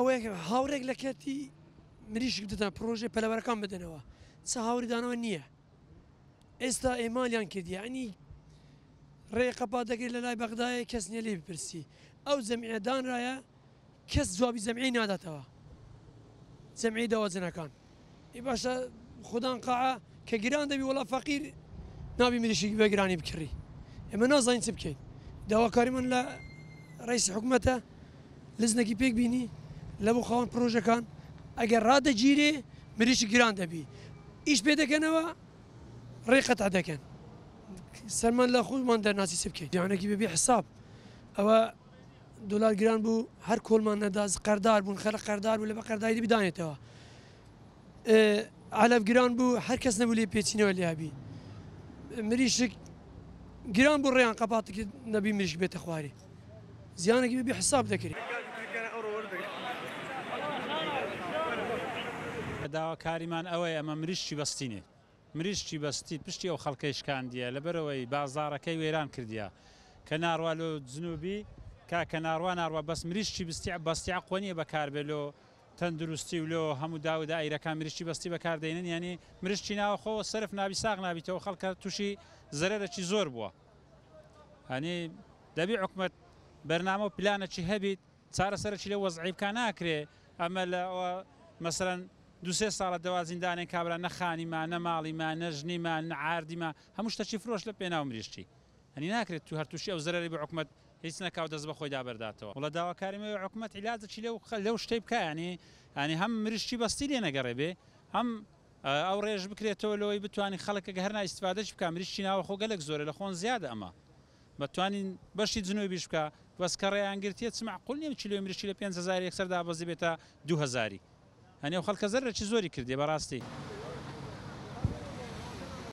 ئەوەیە هاوڕێک لە کەتی مریشک بدەن پرۆژێ پەلەوەرەکان بدەنەوە چ هاوری دانەوە نییە ئێستا ئێمالیان کردی ئەنی ڕێ قەپا دەگرێت لە لای بەغدایە کەس نییە لێ بپرسی ئەو جەمیعە دانرایە کەس جوابی جەمیعی ناداتەوە جەمیعی داوەجنەکان ئی باشە خوددان قاعە کە گران دەبی وەڵا فەقیر نابی مریشکی بە گرانی بکڕی ئێمە نازانین چ بکەین داواکاریمان لە ڕئیسی حکوومەتە لزنێکی پێک بینی لە بۆ خاوەن پرۆژەکان ئەگەر ڕادەگیرێ مریشی گران دەبی ئیش پێ دەکەنەوە ڕێ قەتع دەکەن سەرمان لە خۆمان دەرناسی چ بکەین جیهانێکی بەبێ حساب ئەوە دۆلار گران بوو هەر کۆڵمان نەداز قەردار بوون خەڵک قەردار بوو لە بە قەرداری بدانێتەوە عەلەف گران بوو هەر کەس نەبوو لێ پێچینەوە لیابی مریشک گران بوو ڕێیان قەپاتێکی نەبی مریشک بێتە خوارێ زیانێکی بەبێ حساب دەکرێت داواکاریمان ئەوەیە ئەمە مریشکی بەستینێ مریشکی بەستی پشتی ئەو خەڵکەیشکاندیە لەبەرەوەی بازارەکەی وێران کردیا کە ناڕوا لە جنوبی کاکە ناڕوا ناڕوا بەس مریشکی بەستیع قۆنیە بەکاربێلۆ تەندروستی و لۆ هەموو داودا ئایرەکان مریشکی بەستی بەکاردێنن ینی مریشکی ناوەخۆ سرف نابی ساغ نابیتەوە خەڵکە تووشی زەرەرێکی زۆر بووە هەنی دەبی حکومەت بەرنامە و پلانێکی هەبیت چارەسەرێکی لە وەزعی بکە ناکرێ ئەمە لەوە مەسەرەن دوسێ ساڵە دەوا زیندانێن کابرا نەخانیمان نە ماڵیمان نە ژنیمان نە عاردیمان هەموو شتەکی فرۆش لە پێناو مریشتی هەنی ناکرێت تو هەرتوشی ئەو زەرەری بە حکومەت هیچ نەکاو دەست بە خۆی دابەرداتەوە وڵە داواکاریمە حکومەت عیلاجێکی لەو شتەی بکە ینی هەم مریشتی بەستی لێ نەگەڕێ بێ هەم ئەو ڕێژ بکرێتەوە لەوەی بتوانین خەڵکە هەر نایستفادەش بکە مریشتی ناوەخۆ گەلێک زۆرە لە خۆن زیادە ئەمە بەتوانین بەشی جنوبیش بکە بەسکە ڕێیانگرتیە چ معقول نییە کیلۆ مریشتی لە 5,000 یەکسەر دابەزی بێتە 2,000 هەنێ خەڵکە زەرێکی زۆری کردێ بەڕاستی